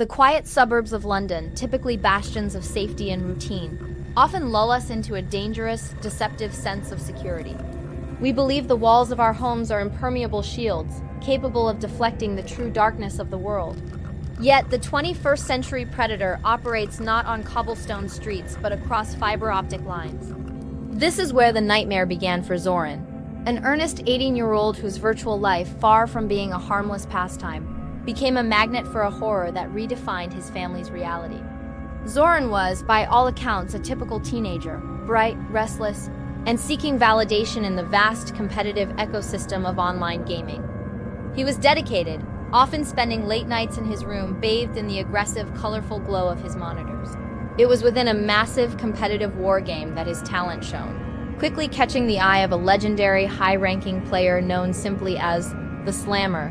The quiet suburbs of London, typically bastions of safety and routine, often lull us into a dangerous, deceptive sense of security. We believe the walls of our homes are impermeable shields, capable of deflecting the true darkness of the world. Yet, the 21st century predator operates not on cobblestone streets, but across fiber optic lines. This is where the nightmare began for Zoran, an earnest 18-year-old whose virtual life, far from being a harmless pastime, became a magnet for a horror that redefined his family's reality. Zoran was, by all accounts, a typical teenager, bright, restless, and seeking validation in the vast competitive ecosystem of online gaming. He was dedicated, often spending late nights in his room bathed in the aggressive, colorful glow of his monitors. It was within a massive competitive war game that his talent shone, quickly catching the eye of a legendary, high-ranking player known simply as the Slammer.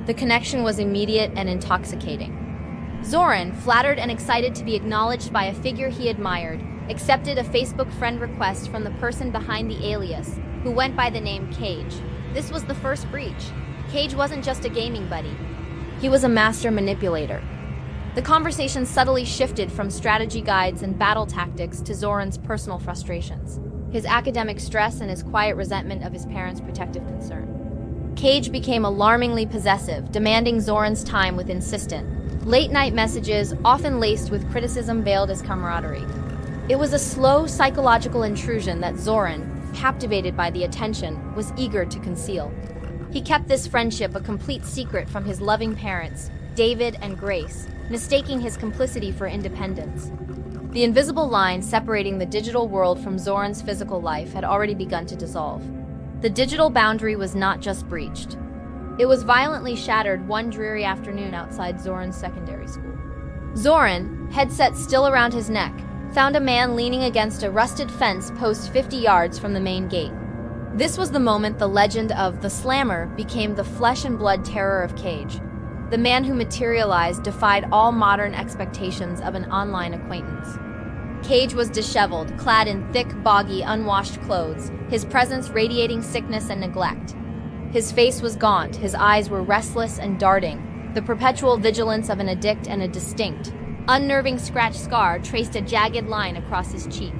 The connection was immediate and intoxicating. Zoran, flattered and excited to be acknowledged by a figure he admired, accepted a Facebook friend request from the person behind the alias, who went by the name Cage. This was the first breach. Cage wasn't just a gaming buddy. He was a master manipulator. The conversation subtly shifted from strategy guides and battle tactics to Zoran's personal frustrations, his academic stress, and his quiet resentment of his parents' protective concern. Cage became alarmingly possessive, demanding Zoran's time with insistent, late-night messages, often laced with criticism veiled as camaraderie. It was a slow psychological intrusion that Zoran, captivated by the attention, was eager to conceal. He kept this friendship a complete secret from his loving parents, David and Grace, mistaking his complicity for independence. The invisible line separating the digital world from Zoran's physical life had already begun to dissolve. The digital boundary was not just breached. It was violently shattered one dreary afternoon outside Zoran's secondary school. Zoran, headset still around his neck, found a man leaning against a rusted fence post 50 yards from the main gate. This was the moment the legend of the Slammer became the flesh and blood terror of Cage. The man who materialized defied all modern expectations of an online acquaintance. Cage was disheveled, clad in thick, boggy, unwashed clothes, his presence radiating sickness and neglect. His face was gaunt, his eyes were restless and darting, the perpetual vigilance of an addict, and a distinct, unnerving scratch scar traced a jagged line across his cheek.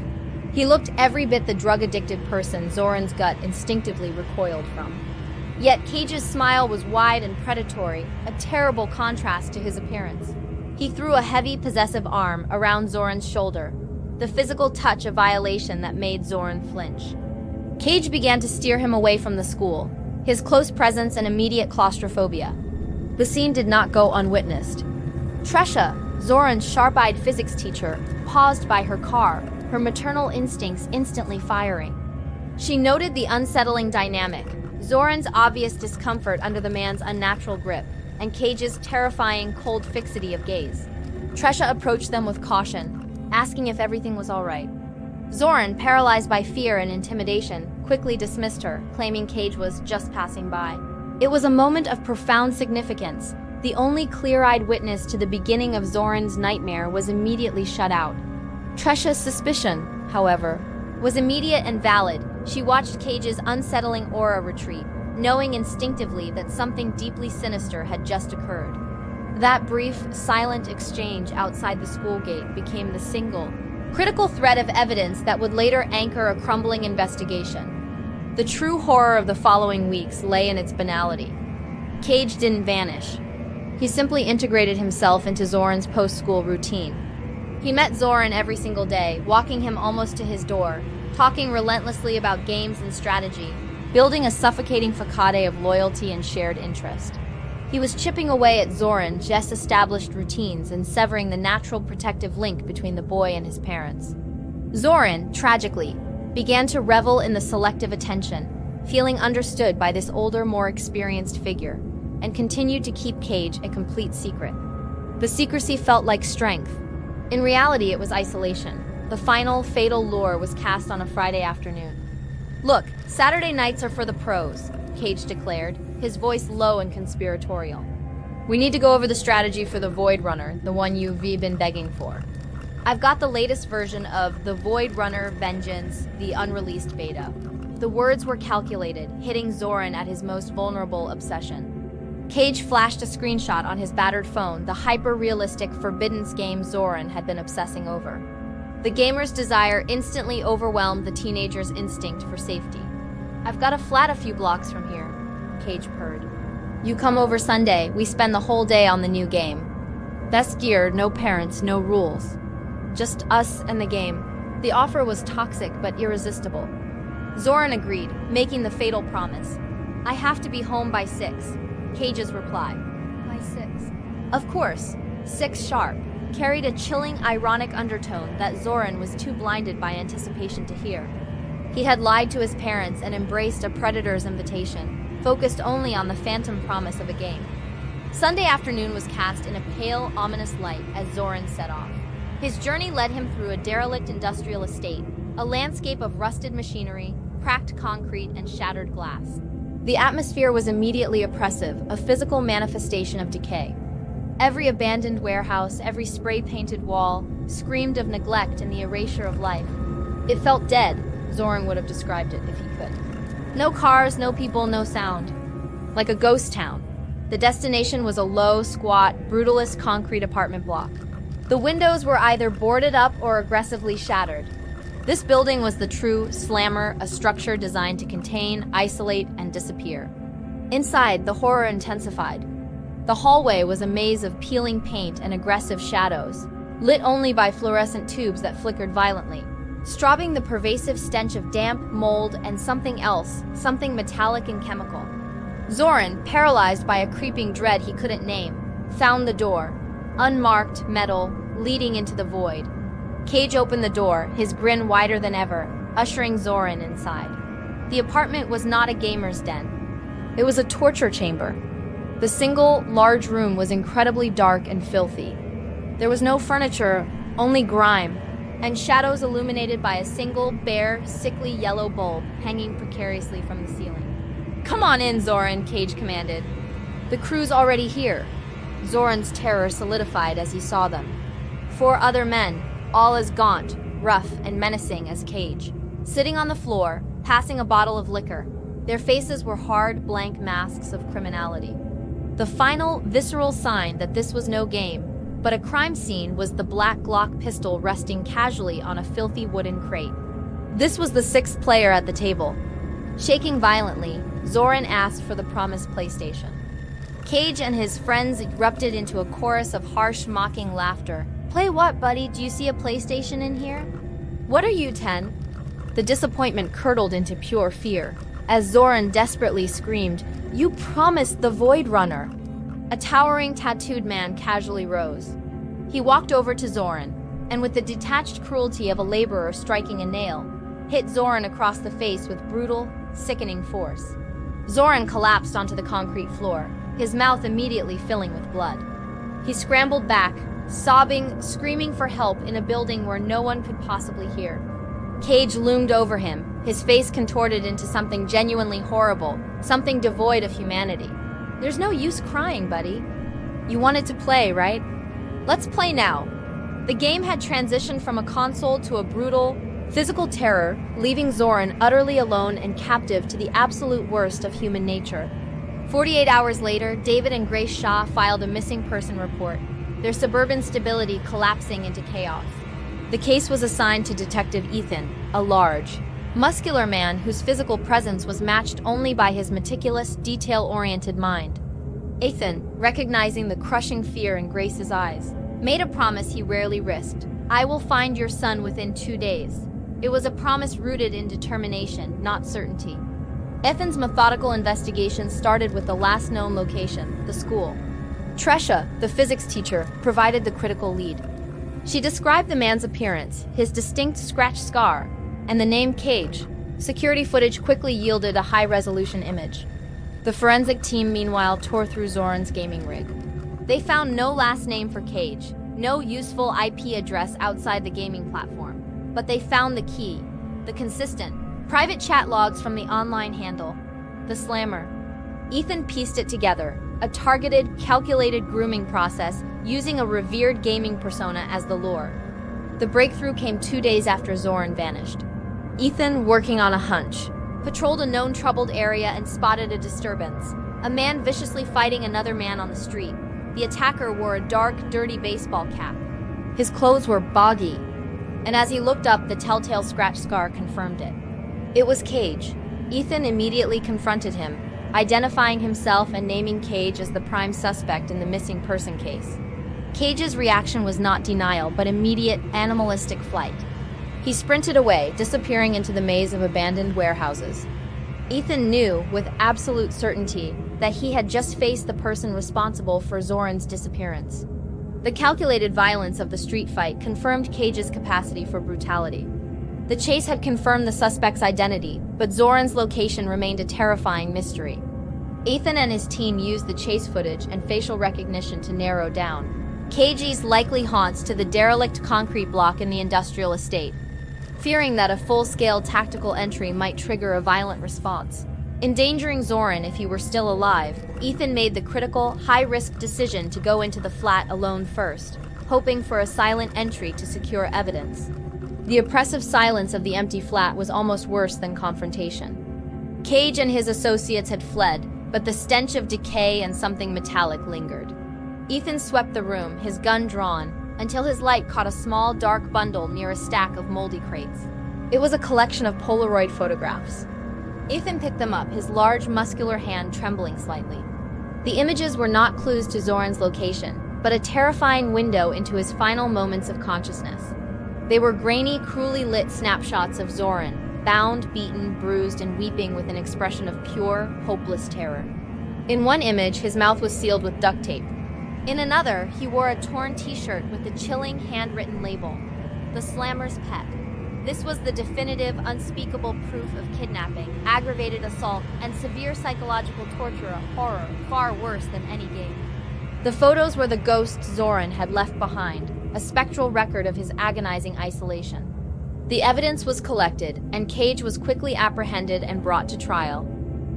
He looked every bit the drug-addicted person Zoran's gut instinctively recoiled from. Yet Cage's smile was wide and predatory, a terrible contrast to his appearance. He threw a heavy, possessive arm around Zoran's shoulder, the physical touch a violation that made Zoran flinch. Cage began to steer him away from the school, his close presence and immediate claustrophobia. The scene did not go unwitnessed. Tresha, Zoran's sharp-eyed physics teacher, paused by her car, her maternal instincts instantly firing. She noted the unsettling dynamic, Zoran's obvious discomfort under the man's unnatural grip, and Cage's terrifying, cold fixity of gaze. Tresha approached them with caution, asking if everything was all right. Zoran, paralyzed by fear and intimidation, quickly dismissed her, claiming Cage was just passing by. It was a moment of profound significance. The only clear-eyed witness to the beginning of Zoran's nightmare was immediately shut out. Tresha's suspicion, however, was immediate and valid. She watched Cage's unsettling aura retreat, knowing instinctively that something deeply sinister had just occurred. That brief, silent exchange outside the school gate became the single, critical thread of evidence that would later anchor a crumbling investigation. The true horror of the following weeks lay in its banality. Cage didn't vanish. He simply integrated himself into Zoran's post-school routine. He met Zoran every single day, walking him almost to his door, talking relentlessly about games and strategy, building a suffocating facade of loyalty and shared interest. He was chipping away at Zoran's just established routines and severing the natural protective link between the boy and his parents. Zoran, tragically, began to revel in the selective attention, feeling understood by this older, more experienced figure, and continued to keep Cage a complete secret. The secrecy felt like strength. In reality, it was isolation. The final, fatal lure was cast on a Friday afternoon. "Look, Saturday nights are for the pros," Cage declared, his voice low and conspiratorial. "We need to go over the strategy for the Void Runner, the one you've been begging for. I've got the latest version of the Void Runner Vengeance, the unreleased beta." The words were calculated, hitting Zoran at his most vulnerable obsession. Cage flashed a screenshot on his battered phone, the hyper-realistic forbidden game Zoran had been obsessing over. The gamer's desire instantly overwhelmed the teenager's instinct for safety. "I've got a flat a few blocks from here," Cage purred. "You come over Sunday, we spend the whole day on the new game. Best gear, no parents, no rules. Just us and the game." The offer was toxic but irresistible. Zoran agreed, making the fatal promise. "I have to be home by 6, Cage's reply. "By 6? Of course, 6 sharp," carried a chilling, ironic undertone that Zoran was too blinded by anticipation to hear. He had lied to his parents and embraced a predator's invitation, focused only on the phantom promise of a game. Sunday afternoon was cast in a pale, ominous light as Zoran set off. His journey led him through a derelict industrial estate, a landscape of rusted machinery, cracked concrete, and shattered glass. The atmosphere was immediately oppressive, a physical manifestation of decay. Every abandoned warehouse, every spray-painted wall, screamed of neglect and the erasure of life. It felt dead, Zoran would have described it if he could. No cars, no people, no sound. Like a ghost town. The destination was a low, squat, brutalist concrete apartment block. The windows were either boarded up or aggressively shattered. This building was the true slammer, a structure designed to contain, isolate, and disappear. Inside, the horror intensified. The hallway was a maze of peeling paint and aggressive shadows, lit only by fluorescent tubes that flickered violently, strobing the pervasive stench of damp, mold, and something else, something metallic and chemical. Zoran, paralyzed by a creeping dread he couldn't name, found the door, unmarked, metal, leading into the void. Cage opened the door, his grin wider than ever, ushering Zoran inside. The apartment was not a gamer's den. It was a torture chamber. The single, large room was incredibly dark and filthy. There was no furniture, only grime, and shadows illuminated by a single, bare, sickly yellow bulb hanging precariously from the ceiling. "Come on in, Zoran," Cage commanded. "The crew's already here." Zoran's terror solidified as he saw them. 4 other men, all as gaunt, rough, and menacing as Cage, sitting on the floor, passing a bottle of liquor. Their faces were hard, blank masks of criminality. The final, visceral sign that this was no game, but a crime scene was the black Glock pistol resting casually on a filthy wooden crate. This was the 6th player at the table. Shaking violently, Zoran asked for the promised PlayStation. Cage and his friends erupted into a chorus of harsh, mocking laughter. "Play what, buddy? Do you see a PlayStation in here? What are you, 10? The disappointment curdled into pure fear, as Zoran desperately screamed, "You promised the Void Runner!" A towering, tattooed man casually rose. He walked over to Zoran, and with the detached cruelty of a laborer striking a nail, hit Zoran across the face with brutal, sickening force. Zoran collapsed onto the concrete floor, his mouth immediately filling with blood. He scrambled back, sobbing, screaming for help in a building where no one could possibly hear. Cage loomed over him, his face contorted into something genuinely horrible, something devoid of humanity. "There's no use crying, buddy. You wanted to play, right? Let's play now." The game had transitioned from a console to a brutal, physical terror, leaving Zoran utterly alone and captive to the absolute worst of human nature. 48 hours later, David and Grace Shaw filed a missing person report, their suburban stability collapsing into chaos. The case was assigned to Detective Ethan, a large, muscular man whose physical presence was matched only by his meticulous, detail-oriented mind. Ethan, recognizing the crushing fear in Grace's eyes, made a promise he rarely risked. "I will find your son within 2 days." It was a promise rooted in determination, not certainty. Ethan's methodical investigation started with the last known location, the school. Tresha, the physics teacher, provided the critical lead. She described the man's appearance, his distinct scratch scar, and the name Cage. Security footage quickly yielded a high-resolution image. The forensic team, meanwhile, tore through Zoran's gaming rig. They found no last name for Cage, no useful IP address outside the gaming platform. But they found the key, the consistent, private chat logs from the online handle, the Slammer. Ethan pieced it together, a targeted, calculated grooming process using a revered gaming persona as the lure. The breakthrough came 2 days after Zoran vanished. Ethan, working on a hunch, patrolled a known troubled area and spotted a disturbance, A man viciously fighting another man on the street. The attacker wore a dark, dirty baseball cap. His clothes were boggy, and as he looked up, the telltale scratch scar confirmed it. It was Cage. Ethan immediately confronted him, identifying himself and naming Cage as the prime suspect in the missing person case. Cage's reaction was not denial, but immediate, animalistic flight. He sprinted away, disappearing into the maze of abandoned warehouses. Ethan knew, with absolute certainty, that he had just faced the person responsible for Zoran's disappearance. The calculated violence of the street fight confirmed Cage's capacity for brutality. The chase had confirmed the suspect's identity, but Zoran's location remained a terrifying mystery. Ethan and his team used the chase footage and facial recognition to narrow down Cage's likely haunts to the derelict concrete block in the industrial estate, fearing that a full-scale tactical entry might trigger a violent response. Endangering Zoran if he were still alive, Ethan made the critical, high-risk decision to go into the flat alone first, hoping for a silent entry to secure evidence. The oppressive silence of the empty flat was almost worse than confrontation. Cage and his associates had fled, but the stench of decay and something metallic lingered. Ethan swept the room, his gun drawn, until his light caught a small, dark bundle near a stack of moldy crates. It was a collection of Polaroid photographs. Ethan picked them up, his large, muscular hand trembling slightly. The images were not clues to Zoran's location, but a terrifying window into his final moments of consciousness. They were grainy, cruelly lit snapshots of Zoran, bound, beaten, bruised, and weeping with an expression of pure, hopeless terror. In one image, his mouth was sealed with duct tape. In another, he wore a torn t-shirt with the chilling, handwritten label, "The Slammer's Pet." This was the definitive, unspeakable proof of kidnapping, aggravated assault, and severe psychological torture, a horror far worse than any game. The photos were the ghost Zoran had left behind, a spectral record of his agonizing isolation. The evidence was collected, and Cage was quickly apprehended and brought to trial.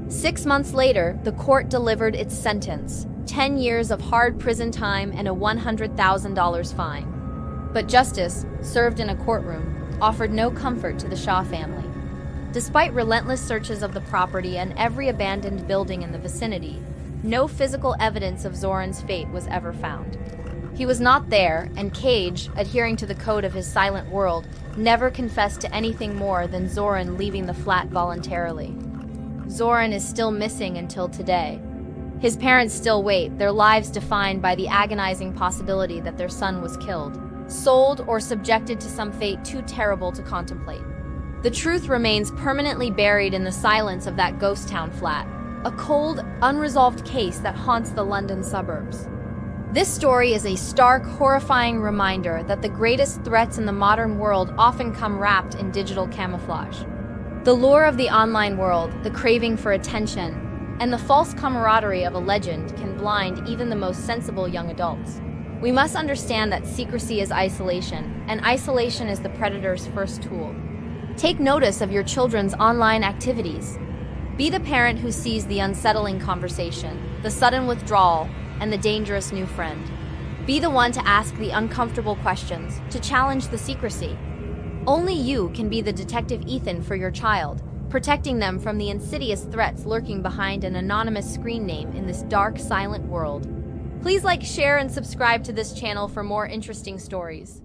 6 months later, the court delivered its sentence, 10 years of hard prison time and a $100,000 fine. But justice, served in a courtroom, offered no comfort to the Shaw family. Despite relentless searches of the property and every abandoned building in the vicinity, no physical evidence of Zoran's fate was ever found. He was not there, and Cage, adhering to the code of his silent world, never confessed to anything more than Zoran leaving the flat voluntarily. Zoran is still missing until today. His parents still wait, their lives defined by the agonizing possibility that their son was killed, sold, or subjected to some fate too terrible to contemplate. The truth remains permanently buried in the silence of that ghost town flat, a cold, unresolved case that haunts the London suburbs. This story is a stark, horrifying reminder that the greatest threats in the modern world often come wrapped in digital camouflage. The lure of the online world, the craving for attention, and the false camaraderie of a legend can blind even the most sensible young adults. We must understand that secrecy is isolation, and isolation is the predator's first tool. Take notice of your children's online activities. Be the parent who sees the unsettling conversation, the sudden withdrawal, and the dangerous new friend. Be the one to ask the uncomfortable questions, to challenge the secrecy. Only you can be the Detective Ethan for your child, protecting them from the insidious threats lurking behind an anonymous screen name in this dark, silent world. Please like, share, and subscribe to this channel for more interesting stories.